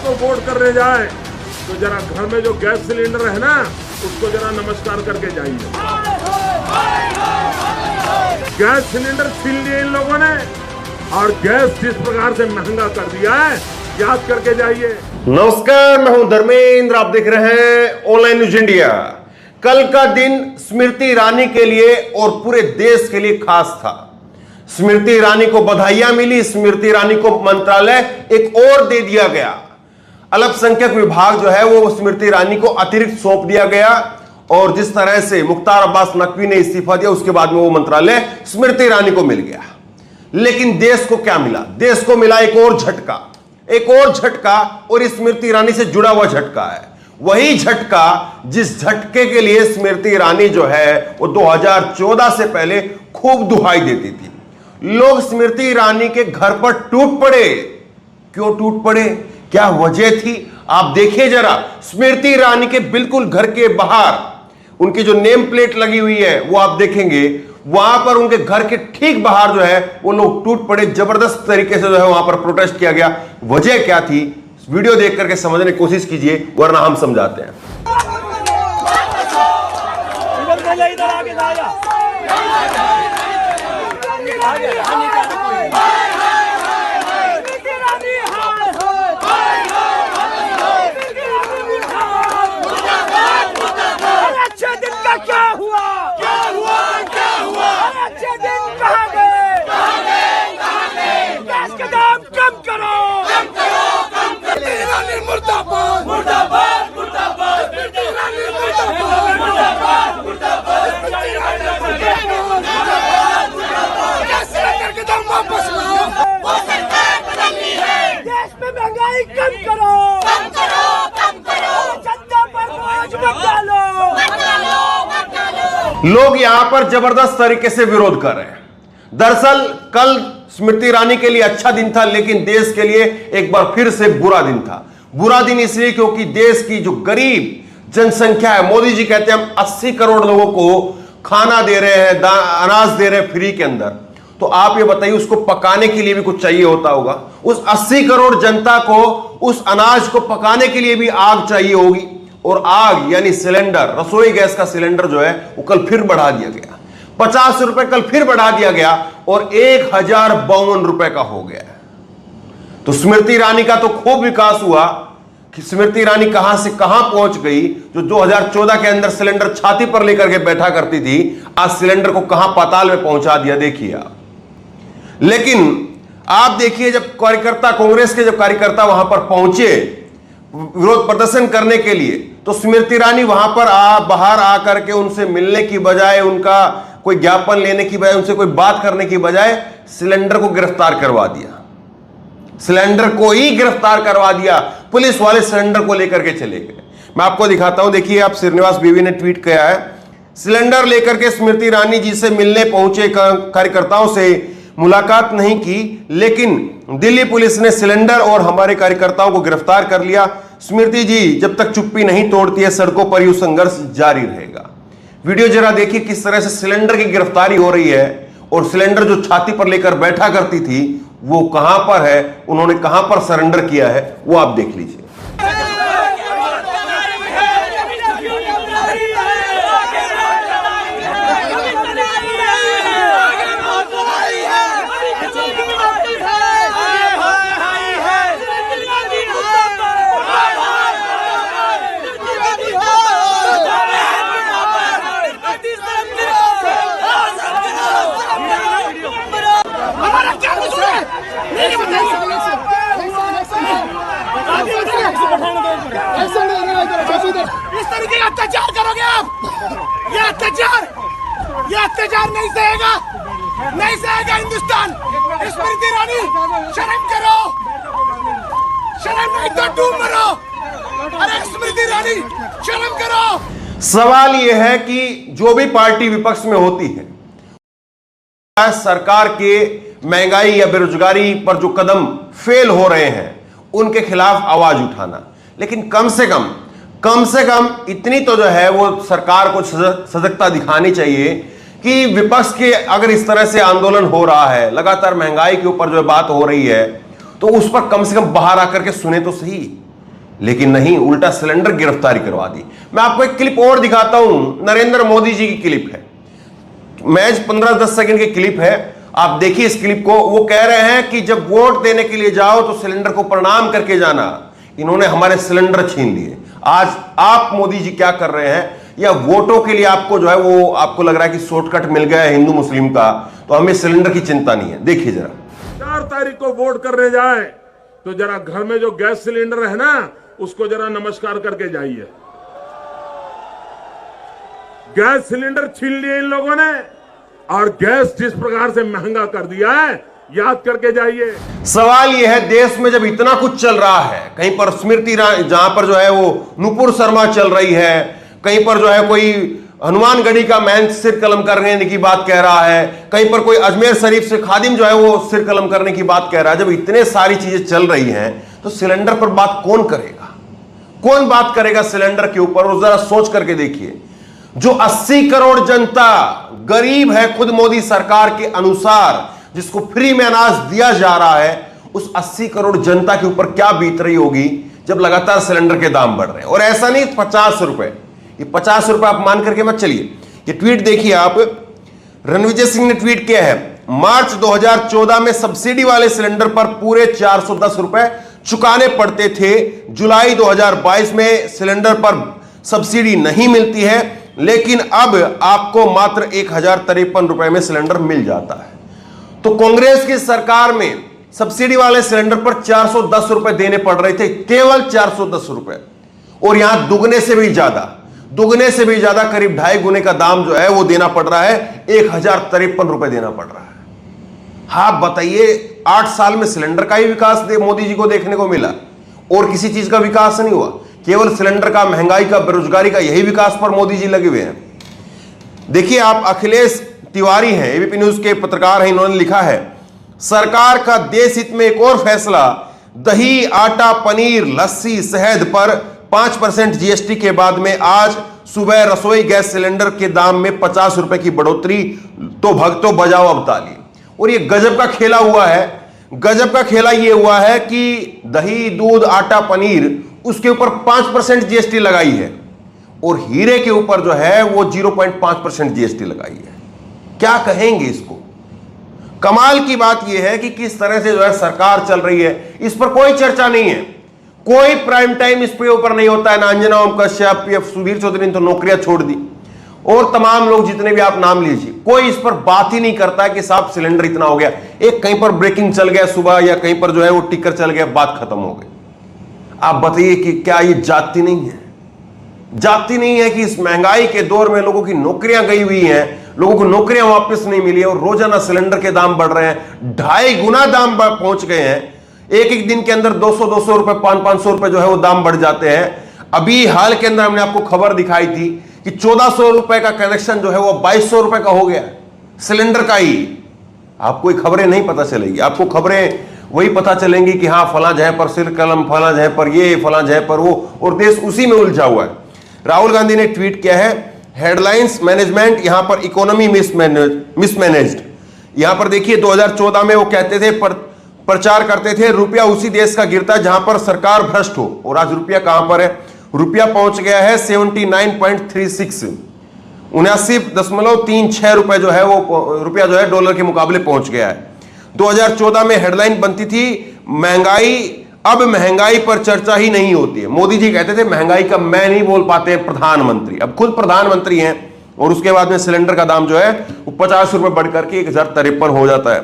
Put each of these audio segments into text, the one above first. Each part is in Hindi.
को वोट करने जाए तो जरा घर में जो गैस सिलेंडर है ना, उसको जरा नमस्कार करके जाइए। गैस सिलेंडर छीन लिए इन लोगों ने और गैस जिस प्रकार से महंगा कर दिया है, याद करके जाइए। नमस्कार, मैं हूं धर्मेंद्र, आप देख रहे हैं ऑनलाइन न्यूज इंडिया। कल का दिन स्मृति ईरानी के लिए और पूरे देश के लिए खास था। स्मृति ईरानी को बधाइयां मिली, स्मृति ईरानी को मंत्रालय एक और दे दिया गया। अल्पसंख्यक विभाग जो है वो स्मृति ईरानी को अतिरिक्त सौंप दिया गया और जिस तरह से मुख्तार अब्बास नकवी ने इस्तीफा दिया, उसके बाद में वो मंत्रालय स्मृति ईरानी को मिल गया। लेकिन देश को क्या मिला? देश को मिला एक और झटका, एक और झटका, और स्मृति ईरानी से जुड़ा हुआ झटका है। वही झटका जिस झटके के लिए स्मृति ईरानी जो है वो 2014 से पहले खूब दुहाई देती थी। लोग स्मृति ईरानी के घर पर टूट पड़े। क्यों टूट पड़े? क्या वजह थी? आप देखिए जरा, स्मृति ईरानी के बिल्कुल घर के बाहर उनकी जो नेम प्लेट लगी हुई है वो आप देखेंगे, वहां पर उनके घर के ठीक बाहर जो है वो लोग टूट पड़े। जबरदस्त तरीके से जो है वहां पर प्रोटेस्ट किया गया। वजह क्या थी? वीडियो देख करके समझने की कोशिश कीजिए, वरना हम समझाते हैं। अच्छे दिन का क्या हुआ? क्या हुआ? क्या हुआ? अच्छे दिन कहाँ गए? कहाँ गए? कहाँ गए? गैस का दाम कम करो, कम करो, कम करो। ईरानी मुर्दाबाद, मुर्दाबाद, मुर्दाबाद। ईरानी मुर्दाबाद, मुर्दाबाद, मुर्दाबाद। गैस सिलेंडर के दाम वापस लाओ। वो सरकार बदलनी है। देश में महंगाई कम करो, कम करो, कम करो। जनता पर बोझ मत डालो। लोग यहां पर जबरदस्त तरीके से विरोध कर रहे हैं। दरअसल कल स्मृति ईरानी के लिए अच्छा दिन था, लेकिन देश के लिए एक बार फिर से बुरा दिन था। बुरा दिन इसलिए क्योंकि देश की जो गरीब जनसंख्या है, मोदी जी कहते हैं हम 80 करोड़ लोगों को खाना दे रहे हैं, अनाज दे रहे हैं फ्री के अंदर। तो आप ये बताइए, उसको पकाने के लिए भी कुछ चाहिए होता होगा। उस 80 करोड़ जनता को उस अनाज को पकाने के लिए भी आग चाहिए होगी, और आग यानी सिलेंडर, रसोई गैस का सिलेंडर जो है वो कल फिर बढ़ा दिया गया। 50 रुपए कल फिर बढ़ा दिया गया और 1052 रुपए का हो गया। तो स्मृति ईरानी का तो खूब विकास हुआ कि स्मृति ईरानी कहां से कहां पहुंच गई। जो 2014 के अंदर सिलेंडर छाती पर लेकर के बैठा करती थी, आज सिलेंडर को कहां पाताल में पहुंचा दिया, देखिए आप। लेकिन आप देखिए, जब कार्यकर्ता, कांग्रेस के जब कार्यकर्ता वहां पर पहुंचे विरोध प्रदर्शन करने के लिए, तो स्मृति ईरानी वहां पर बाहर आकर के उनसे मिलने की बजाय, उनका कोई ज्ञापन लेने की बजाय, उनसे कोई बात करने की बजाय सिलेंडर को गिरफ्तार करवा दिया। सिलेंडर को ही गिरफ्तार करवा दिया। पुलिस वाले सिलेंडर को लेकर के चले गए। मैं आपको दिखाता हूं, देखिए आप, श्रीनिवास बीवी ने ट्वीट किया है। सिलेंडर लेकर के स्मृति ईरानी जी से मिलने पहुंचे कार्यकर्ताओं से मुलाकात नहीं की, लेकिन दिल्ली पुलिस ने सिलेंडर और हमारे कार्यकर्ताओं को गिरफ्तार कर लिया। स्मृति जी जब तक चुप्पी नहीं तोड़ती है, सड़कों पर यह संघर्ष जारी रहेगा। वीडियो जरा देखिए किस तरह से सिलेंडर की गिरफ्तारी हो रही है, और सिलेंडर जो छाती पर लेकर बैठा करती थी वो कहां पर है, उन्होंने कहां पर सरेंडर किया है, वो आप देख लीजिए। इस तरीके का अत्याचार करोगे आप? ये अत्याचार नहीं सहेगा, नहीं सहेगा हिंदुस्तान। स्मृति ईरानी, शर्म करो, शर्म नहीं तो डूब मरो। अरे स्मृति ईरानी, शर्म करो। सवाल यह है कि जो भी पार्टी विपक्ष में होती है, सरकार के महंगाई या बेरोजगारी पर जो कदम फेल हो रहे हैं उनके खिलाफ आवाज उठाना। लेकिन कम से कम इतनी तो जो है वो सरकार को सजगता दिखानी चाहिए कि विपक्ष के अगर इस तरह से आंदोलन हो रहा है, लगातार महंगाई के ऊपर जो बात हो रही है, तो उस पर कम से कम बाहर आकर के सुने तो सही। लेकिन नहीं, उल्टा सिलेंडर गिरफ्तारी करवा दी। मैं आपको एक क्लिप और दिखाता हूं, नरेंद्र मोदी जी की क्लिप है, मैच 15-10 सेकंड की क्लिप है, आप देखिए इस क्लिप को। वो कह रहे हैं कि जब वोट देने के लिए जाओ तो सिलेंडर को प्रणाम करके जाना, इन्होंने हमारे सिलेंडर छीन लिए। आज आप मोदी जी क्या कर रहे हैं, या वोटों के लिए आपको जो है वो आपको लग रहा है कि शॉर्टकट मिल गया है हिंदू मुस्लिम का, तो हमें सिलेंडर की चिंता नहीं है। देखिए जरा, 4 तारीख को वोट करने जाए तो जरा घर में जो गैस सिलेंडर है ना, उसको जरा नमस्कार करके जाइए। गैस सिलेंडर छीन लिए इन लोगों ने, और गैस जिस प्रकार से महंगा कर दिया है, याद करके जाइए। सवाल यह है, देश में जब इतना कुछ चल रहा है, कहीं पर स्मृति जहां पर जो है वो नुपुर शर्मा चल रही है, कहीं पर जो है कोई हनुमानगढ़ी का महंत सिर कलम करने की बात कह रहा है, कहीं पर कोई अजमेर शरीफ से खादिम जो है वो सिर कलम करने की बात कह रहा है, जब इतने सारी चीजें चल रही हैं तो सिलेंडर पर बात कौन करेगा? कौन बात करेगा सिलेंडर के ऊपर? और जरा सोच करके देखिए, जो 80 करोड़ जनता गरीब है खुद मोदी सरकार के अनुसार, जिसको फ्री में अनाज दिया जा रहा है, उस 80 करोड़ जनता के ऊपर क्या बीत रही होगी जब लगातार सिलेंडर के दाम बढ़ रहे हैं। और ऐसा नहीं 50 रुपए, ये 50 रुपए आप मान करके मत चलिए। ये ट्वीट देखिए आप, रणविजय सिंह ने ट्वीट किया है, मार्च 2014 में सब्सिडी वाले सिलेंडर पर पूरे 410 रुपए चुकाने पड़ते थे। जुलाई 2022 में सिलेंडर पर सब्सिडी नहीं मिलती है, लेकिन अब आपको मात्र 1053 रुपए में सिलेंडर मिल जाता है। तो कांग्रेस की सरकार में सब्सिडी वाले सिलेंडर पर 410 रुपए देने पड़ रहे थे, केवल 410 रुपए, और यहां दुगने से भी ज्यादा करीब 2.5 गुने का दाम जो है वो देना पड़ रहा है, 1053 रुपए देना पड़ रहा है। हाँ बताइए, 8 साल में सिलेंडर का ही विकास मोदी जी को देखने को मिला, और किसी चीज का विकास नहीं हुआ, केवल सिलेंडर का, महंगाई का, बेरोजगारी का, यही विकास पर मोदी जी लगे हुए हैं। देखिए आप, अखिलेश तिवारी हैं, एबीपी न्यूज के पत्रकार हैं, इन्होंने लिखा है, सरकार का देश हित में एक और फैसला, दही, आटा, पनीर, लस्सी, शहद पर 5% जीएसटी के बाद में आज सुबह रसोई गैस सिलेंडर के दाम में 50 रुपए की बढ़ोतरी, तो भक्तों बजाओ अब ताली। और ये गजब का खेला हुआ है, गजब का खेला ये हुआ है कि दही, दूध, आटा, पनीर, उसके ऊपर 5% जीएसटी लगाई है, और हीरे के ऊपर जो है वो 0.5% जीएसटी लगाई है। क्या कहेंगे इसको? कमाल की बात यह है कि किस तरह से जो है सरकार चल रही है, इस पर कोई चर्चा नहीं है, कोई प्राइम टाइम इस पे ऊपर नहीं होता है। ना अंजना ओम कश्यप या सुधीर चौधरी ने तो नौकरियां छोड़ दी, और तमाम लोग जितने भी आप नाम लीजिए, कोई इस पर बात ही नहीं करता है कि साहब सिलेंडर इतना हो गया। एक कहीं पर ब्रेकिंग चल गया सुबह, या कहीं पर जो है वो टिकर चल गया, बात खत्म हो गई। आप बताइए कि क्या ये जाति नहीं है? जाति नहीं है कि इस महंगाई के दौर में लोगों की नौकरियां गई हुई हैं, लोगों को नौकरियां वापस नहीं मिली है, और रोजाना सिलेंडर के दाम बढ़ रहे हैं, 2.5 गुना दाम पहुंच गए हैं। एक दिन के अंदर 200 रुपए, 500 रुपए जो है वो दाम बढ़ जाते हैं। अभी हाल के अंदर हमने आपको खबर दिखाई थी कि 1400 रुपए का कनेक्शन जो है वो 2200 रुपए का हो गया सिलेंडर का ही। आपको खबरें नहीं पता चलेगी, आपको खबरें वही पता चलेंगी कि हाँ फला जगह पर सिर कलम, फला जगह पर ये, फला जगह पर वो, और देश उसी में उलझा हुआ है। राहुल गांधी ने ट्वीट किया है, हेडलाइंस मैनेजमेंट, यहां पर इकोनॉमी मिसमैनेज्ड। यहां पर देखिए 2014 में वो कहते थे, प्रचार करते थे, रुपया उसी देश का गिरता है जहां पर सरकार भ्रष्ट हो, और आज रुपया कहां पर है? रुपया पहुंच गया है 79.36, 79.36 रुपए जो है वो रुपया जो है डॉलर के मुकाबले पहुंच गया है। 2014 में हेडलाइन बनती थी, महंगाई, अब महंगाई पर चर्चा ही नहीं होती है। मोदी जी कहते थे महंगाई का मैं नहीं बोल पाते प्रधानमंत्री, अब खुद प्रधानमंत्री हैं, और उसके बाद में सिलेंडर का दाम जो है वो 50 रुपए बढ़कर के 1053 हो जाता है।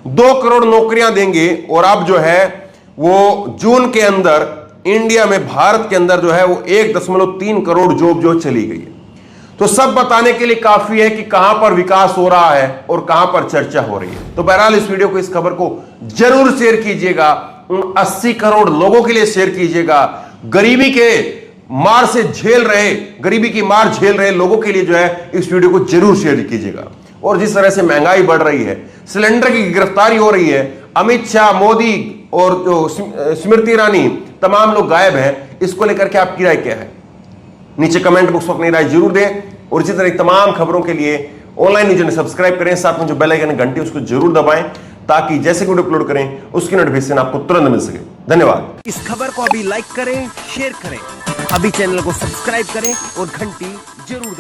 2 करोड़ नौकरियां देंगे, और अब जो है वो जून के अंदर इंडिया में, भारत के अंदर जो है वो 1.3 करोड़ जॉब जो चली गई है। तो सब बताने के लिए काफी है कि कहां पर विकास हो रहा है और कहां पर चर्चा हो रही है। तो बहरहाल इस वीडियो को, इस खबर को जरूर शेयर कीजिएगा, उन 80 करोड़ लोगों के लिए शेयर कीजिएगा, गरीबी के मार से झेल रहे, गरीबी की मार झेल रहे लोगों के लिए जो है इस वीडियो को जरूर शेयर कीजिएगा। और जिस तरह से महंगाई बढ़ रही है, सिलेंडर की गिरफ्तारी हो रही है, अमित शाह, मोदी और जो स्मृति ईरानी, तमाम लोग गायब हैं, इसको लेकर के आपकी राय क्या है? नीचे कमेंट बॉक्स में अपनी राय जरूर दें। और इसी तरह तमाम खबरों के लिए ऑनलाइन न्यूज ने सब्सक्राइब करें, साथ में जो बेल आइकन घंटी उसको जरूर दबाएं, ताकि जैसे वीडियो अपलोड करें उसकी नोटिफिकेशन आपको तुरंत मिल सके। धन्यवाद। इस खबर को अभी लाइक करें, शेयर करें, अभी चैनल को सब्सक्राइब करें और घंटी जरूर